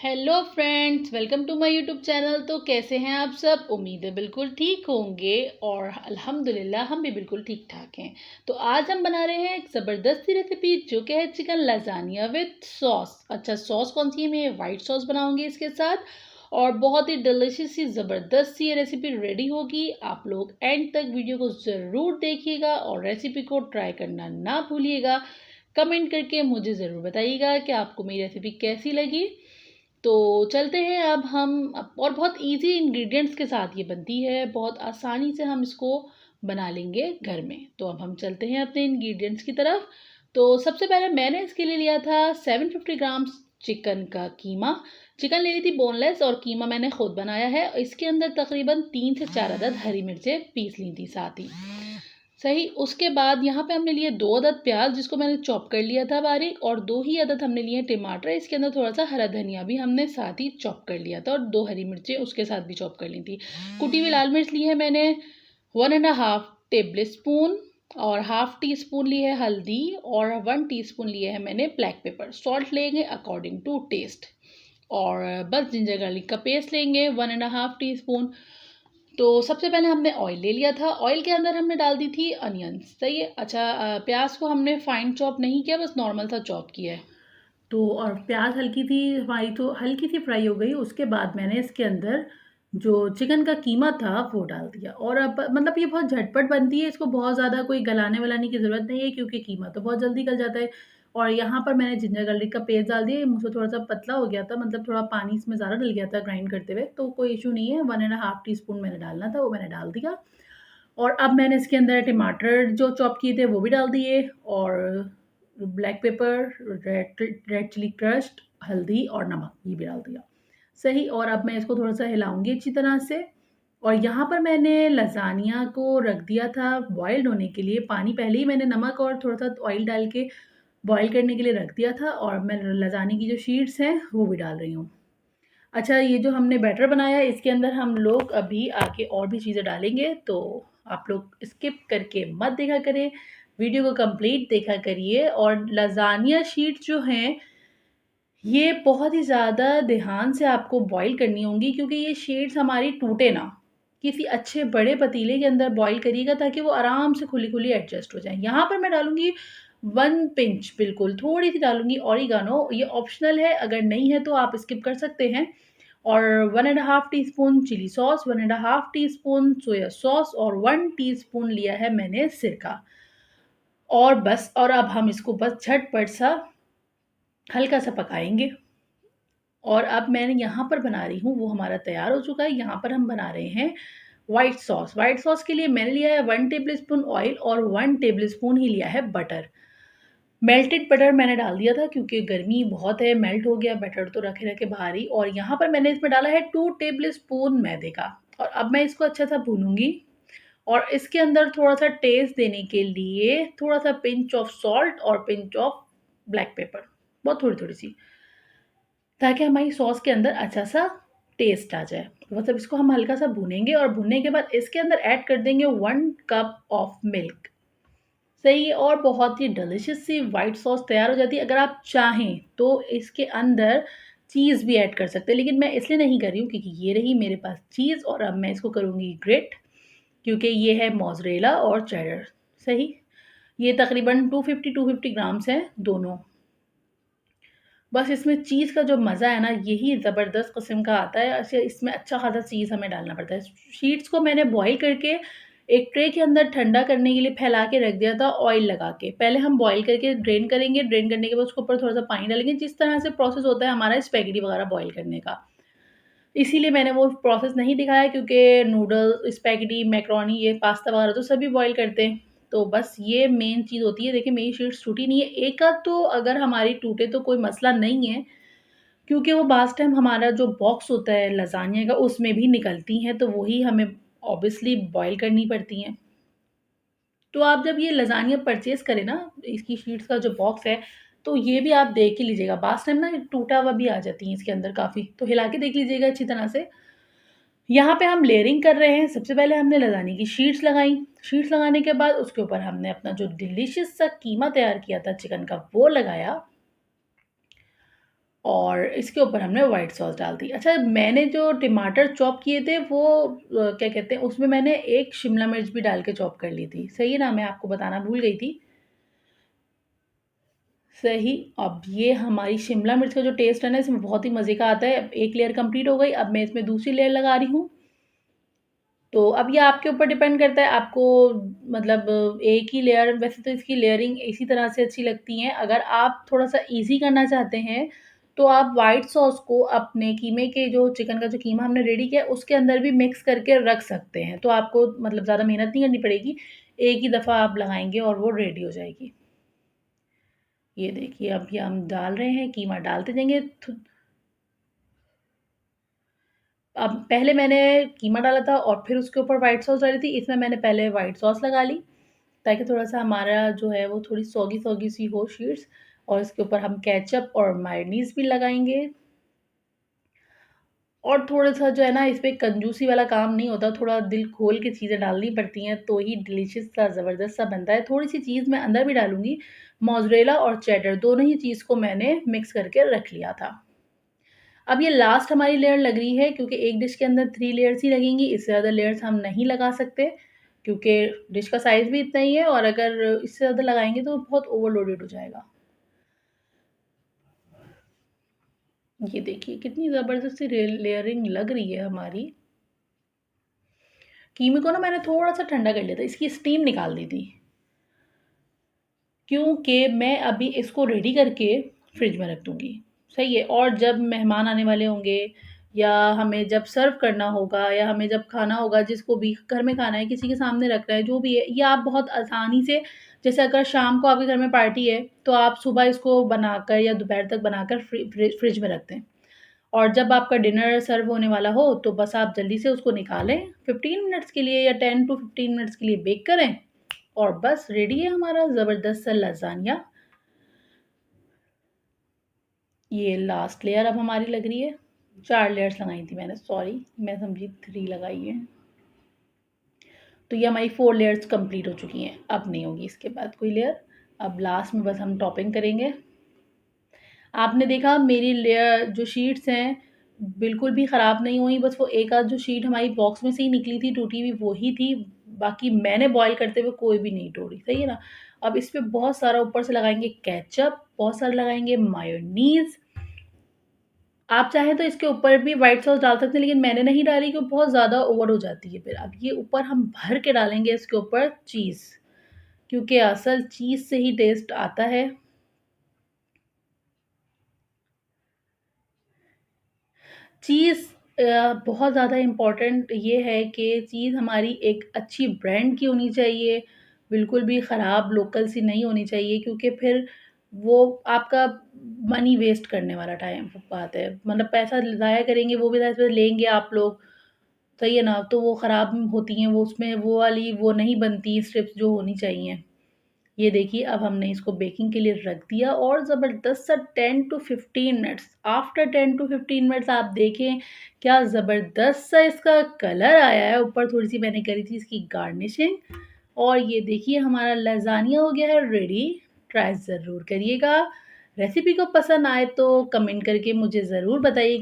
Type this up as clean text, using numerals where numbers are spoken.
Hello friends, welcome to my YouTube channel. तो कैसे हैं आप सब? उम्मीद है बिल्कुल ठीक होंगे और अल्हम्दुलिल्लाह हम भी बिल्कुल ठीक ठाक हैं। तो आज हम बना रहे हैं एक ज़बरदस्त सी रेसिपी जो कि है चिकन लजानिया विद सॉस। अच्छा, सॉस कौन सी है? मैं वाइट सॉस बनाऊंगी इसके साथ और बहुत ही डिलिशियस सी ज़बरदस्त सी ये रेसिपी रेडी होगी। आप लोग एंड तक वीडियो को ज़रूर देखिएगा और रेसिपी को ट्राई करना ना भूलिएगा। कमेंट करके मुझे ज़रूर बताइएगा कि आपको मेरी रेसिपी कैसी लगी। तो चलते हैं अब हम और बहुत इजी इंग्रेडिएंट्स के साथ ये बनती है, बहुत आसानी से हम इसको बना लेंगे घर में। तो अब हम चलते हैं अपने इंग्रेडिएंट्स की तरफ। तो सबसे पहले मैंने इसके लिए लिया था 750 ग्राम चिकन का कीमा। चिकन ले ली थी बोनलेस और कीमा मैंने खुद बनाया है। इसके अंदर तकरीबन 3 से 4 अदद हरी मिर्चें पीस ली थी साथ ही। सही, उसके बाद यहाँ पे हमने लिए 2 अदद प्याज जिसको मैंने चॉप कर लिया था बारीक, और 2 ही अदद हमने लिए टमाटर। इसके अंदर थोड़ा सा हरा धनिया भी हमने साथ ही चॉप कर लिया था और 2 हरी मिर्चें उसके साथ भी चॉप कर ली थी। कुटी हुई लाल मिर्च ली है मैंने 1.5 टेबल स्पून, और 1/2 टी स्पून ली है हल्दी, और 1 टीस्पून लिए है मैंने ब्लैक पेपर। सॉल्ट लेंगे अकॉर्डिंग टू टेस्ट, और बस जिंजर गार्लिक का पेस्ट लेंगे 1.5 टीस्पून। तो सबसे पहले हमने ऑयल ले लिया था। ऑयल के अंदर हमने डाल दी थी अनियंस। सही है। अच्छा, प्याज को हमने फाइन चॉप नहीं किया, बस नॉर्मल सा चॉप किया है। तो और प्याज हल्की थी हमारी, तो हल्की सी फ्राई हो गई। उसके बाद मैंने इसके अंदर जो चिकन का कीमा था वो डाल दिया। और अब मतलब ये बहुत झटपट बनती है, इसको बहुत ज़्यादा कोई गलाने वलाने की ज़रूरत नहीं है क्योंकि कीमा तो बहुत जल्दी गल जाता है। और यहाँ पर मैंने जिंजर गार्लिक का पेस्ट डाल दिया। ये मुझसे थोड़ा सा पतला हो गया था, मतलब थोड़ा पानी इसमें ज़्यादा डल गया था ग्राइंड करते हुए, तो कोई इशू नहीं है। 1.5 टीस्पून मैंने डालना था, वो मैंने डाल दिया। और अब मैंने इसके अंदर टमाटर जो चॉप किए थे वो भी डाल दिए, और black pepper, red chilli crushed, हल्दी और नमक ये भी डाल दिया। सही, और अब मैं इसको थोड़ा सा हिलाऊंगी अच्छी तरह से। और यहाँ पर मैंने लजानिया को रख दिया था बॉइल्ड होने के लिए। पानी पहले ही मैंने नमक और थोड़ा सा ऑयल डाल के बॉईल करने के लिए रख दिया था, और मैं लजानी की जो शीट्स हैं वो भी डाल रही हूँ। अच्छा, ये जो हमने बैटर बनाया है इसके अंदर हम लोग अभी आगे और भी चीज़ें डालेंगे, तो आप लोग स्किप करके मत देखा करें, वीडियो को कंप्लीट देखा करिए। और लजानिया शीट्स जो हैं ये बहुत ही ज़्यादा ध्यान से आपको बॉईल करनी होंगी क्योंकि ये शीट्स हमारी टूटे ना। किसी अच्छे बड़े पतीले के अंदर बॉईल करिएगा ताकि वो आराम से खुली-खुली एडजस्ट हो जाएँ। यहाँ पर मैं डालूँगी 1 पिंच, बिल्कुल थोड़ी-सी डालूँगी ऑरिगानो। ये ऑप्शनल है, अगर नहीं है तो आप स्किप कर सकते हैं। और 1.5 teaspoon chilli sauce, 1.5 teaspoon soya sauce, और 1 टीस्पून लिया है मैंने सिरका। और बस, और अब हम इसको बस झटपट सा हल्का-सा पकाएँगे। और अब मैंने यहाँ पर बना रही हूँ वो हमारा तैयार हो चुका है। यहाँ पर हम बना रहे हैं व्हाइट सॉस। व्हाइट सॉस के लिए मैंने लिया है 1 टेबलस्पून ऑयल और 1 टेबलस्पून ही लिया है बटर। मेल्टेड बटर मैंने डाल दिया था क्योंकि गर्मी बहुत है, मेल्ट हो गया बटर तो रखे-रखे बाहर ही। और यहाँ पर मैंने इसमें डाला है 2 टेबलस्पून मैदे का। और अब मैं इसको अच्छा सा भूनूँगी, और इसके अंदर थोड़ा-सा टेस्ट देने के लिए थोड़ा-सा पिंच ऑफ सॉल्ट और पिंच ऑफ ब्लैक पेपर, बहुत थोड़ी-थोड़ी सी, ताकि हमारी सॉस के अंदर अच्छा-सा टेस्ट आ जाए। मतलब इसको हम हल्का-सा भूनेंगे, और भूनने के बाद इसके अंदर ऐड कर देंगे 1 कप ऑफ मिल्क। सही है, और बहुत ही डिलिशियस सी व्हाइट सॉस तैयार हो जाती है। अगर आप चाहें तो इसके अंदर चीज़ भी ऐड कर सकते हैं, लेकिन मैं इसलिए नहीं कर रही हूँ क्योंकि ये रही मेरे पास चीज़, और अब मैं इसको करूँगी ग्रेट क्योंकि ये है मोज़रेला और चेडर। सही, ये तकरीबन 250 ग्राम्स हैं दोनों। बस इसमें चीज़ का जो मज़ा है ना, यही ज़बरदस्त किस्म का आता है। अच्छा, इसमें अच्छा ख़ासा चीज़ हमें डालना पड़ता है। शीट्स को मैंने बॉयल करके एक ट्रे के अंदर ठंडा करने के लिए फैला के रख दिया था ऑयल लगा के। पहले हम बॉयल करके ड्रेन करेंगे, ड्रेन करने के बाद उसके ऊपर थोड़ा-सा पानी डालेंगे, जिस तरह से प्रोसेस होता है हमारा स्पैगेटी वग़ैरह बॉयल करने का। इसीलिए मैंने वो प्रोसेस नहीं दिखाया क्योंकि नूडल, स्पैगेटी, मैकरोनी, ये पास्ता वग़ैरह तो सभी बॉयल करते हैं। तो बस ये मेन चीज़ होती है। देखिए, मेरी शीट्स टूटी नहीं है। एक आध तो अगर हमारी टूटे तो कोई मसला नहीं है, क्योंकि वो बास्ट टाइम हमारा जो बॉक्स होता है लज़ानिया का उसमें भी निकलती हैं, तो वही हमें ऑब्वियसली बॉयल करनी पड़ती हैं। तो आप जब ये लज़ानिया परचेज़ करें ना, इसकी शीट्स का जो बॉक्स है, तो ये भी आप देख ही लीजिएगा। बास्ट टाइम ना टूटा हुआ भी आ जाती हैं इसके अंदर काफ़ी, तो हिला के देख लीजिएगा अच्छी तरह से। यहाँ पे हम लेयरिंग कर रहे हैं। सबसे पहले हमने लज़ानिया की शीट्स लगाई। शीट्स लगाने के बाद उसके ऊपर हमने अपना जो डिलिशियस सा कीमा तैयार किया था चिकन का, वो लगाया। और इसके ऊपर हमने व्हाइट सॉस डाल दी। अच्छा, मैंने जो टमाटर चॉप किए थे वो क्या कहते हैं, उसमें मैंने एक शिमला मिर्च भी डाल के चॉप कर ली थी। सही है ना? मैं आपको बताना भूल गई थी। सही। अब ये हमारी शिमला मिर्च का जो टेस्ट है ना, इसमें बहुत ही मज़े का आता है। अब एक लेयर कंप्लीट हो गई, अब मैं इसमें दूसरी लेयर लगा रही हूँ। तो अब ये आपके ऊपर डिपेंड करता है, आपको मतलब एक ही लेयर, वैसे तो इसकी लेयरिंग इसी तरह से अच्छी लगती है। अगर आप थोड़ा-सा ईज़ी करना चाहते हैं, तो आप व्हाइट सॉस को अपने कीमे के जो चिकन का जो कीमा हमने रेडी किया है, उसके अंदर भी मिक्स करके रख सकते हैं। तो आपको मतलब ज़्यादा मेहनत नहीं करनी पड़ेगी। एक ही दफ़ा आप लगाएँगे और वो रेडी हो जाएगी। ये देखिए, अब ये हम डाल रहे हैं, कीमा डालते जाएँगे। अब पहले मैंने कीमा डाला था और फिर उसके ऊपर व्हाइट सॉस डाली थी। इसमें मैंने पहले व्हाइट सॉस लगा ली, ताकि थोड़ा-सा हमारा जो है वो थोड़ी सॉगी-सॉगी सी हो शीट्स, और इसके ऊपर हम केचअप और मेयोनीज़ भी लगाएँगे। और थोड़ा-सा जो है ना, इसपे कंजूसी वाला काम नहीं होता, थोड़ा दिल खोल के चीज़ें डालनी पड़ती हैं, तो ही डिलीशियस सा ज़बरदस्त सा बनता है। थोड़ी-सी चीज़ मैं अंदर भी डालूँगी, मोज़रेला और चेडर दोनों ही चीज़ को मैंने मिक्स करके रख लिया था। अब ये लास्ट हमारी लेयर लग रही है, क्योंकि एक डिश के अंदर 3 लेयर्स ही लगेंगी, इससे ज़्यादा लेयर्स हम नहीं लगा सकते, क्योंकि डिश का साइज़ भी इतना ही है, और अगर इससे ज़्यादा लगाएँगे तो बहुत ओवरलोडेड हो जाएगा। ये देखिए कितनी ज़बरदस्त सी लेयरिंग लग रही है हमारी। कीमे को ना मैंने थोड़ा-सा ठंडा कर लिया था, इसकी स्टीम निकाल दी थी, क्योंकि मैं अभी इसको रेडी करके फ्रिज में रख दूँगी। सही है? और जब मेहमान आने वाले होंगे, या हमें जब सर्व करना होगा, या हमें जब खाना होगा, जिसको भी घर में खाना है, किसी के सामने रखना है, जो भी है, ये आप बहुत आसानी से, जैसे अगर शाम को आपके घर में पार्टी है, तो आप सुबह इसको बनाकर या दोपहर तक बनाकर फ्रिज में रख दें। और जब आपका डिनर सर्व होने वाला हो, तो बस आप जल्दी से उसको निकालें, 15 मिनट्स के लिए या 10 टू 15 मिनट्स के लिए बेक करें, और बस रेडी है हमारा ज़बरदस्त सा लज़ानिया। ये लास्ट लेयर अब हमारी लग रही है। 4 लेयर्स लगाई थी मैंने, सॉरी, मैं समझी 3 लगाई है। तो ये हमारी 4 लेयर्स कंप्लीट हो चुकी हैं, अब नहीं होगी इसके बाद कोई लेयर। अब लास्ट में बस हम टॉपिंग करेंगे। आपने देखा मेरी लेयर जो शीट्स हैं, बिल्कुल भी ख़राब नहीं हुई, बस वो एक आध जो शीट हमारी बॉक्स में से ही निकली थी, टूटी हुई, वो ही थी। बाकी मैंने बॉयल करते हुए कोई भी नहीं तोड़ी, सही है ना? अब इस पे बहुत सारा ऊपर से लगाएँगे केचअप, बहुत सारा लगाएँगे मायोनीज़। आप चाहें तो इसके ऊपर भी व्हाइट सॉस डाल सकते हैं, लेकिन मैंने नहीं डाली, क्योंकि बहुत ज़्यादा ओवर हो जाती है फिर। अब ये ऊपर हम भर के डालेंगे इसके ऊपर चीज़, क्योंकि असल चीज़ से ही टेस्ट आता है। चीज़ बहुत ज़्यादा इम्पोर्टेंट ये है कि चीज़ हमारी एक अच्छी ब्रांड की होनी चाहिए, बिल्कुल भी ख़राब लोकल सी नहीं होनी चाहिए, क्योंकि फिर वो आपका मनी वेस्ट करने वाला टाइम बात है। मतलब पैसा ज़ाया करेंगे, वो भी ज़ाहिर-सी बात लेंगे आप लोग, सही है ना? तो वो ख़राब होती हैं, वो उसमें वो वाली वो नहीं बनती स्ट्रिप्स जो होनी चाहिए। ये देखिए, अब हमने इसको बेकिंग के लिए रख दिया, और ज़बरदस्त सा 10 to 15 minutes, after 10 to 15 minutes आप देखें क्या ज़बरदस्त सा इसका कलर आया है। ऊपर थोड़ी-सी मैंने करी थी इसकी गार्निशिंग, और ये देखिए हमारा लज़ानिया हो गया है रेडी। ट्राई ज़रूर करिएगा। रेसिपी को पसंद आए तो कमेंट करके मुझे ज़रूर बताइएगा।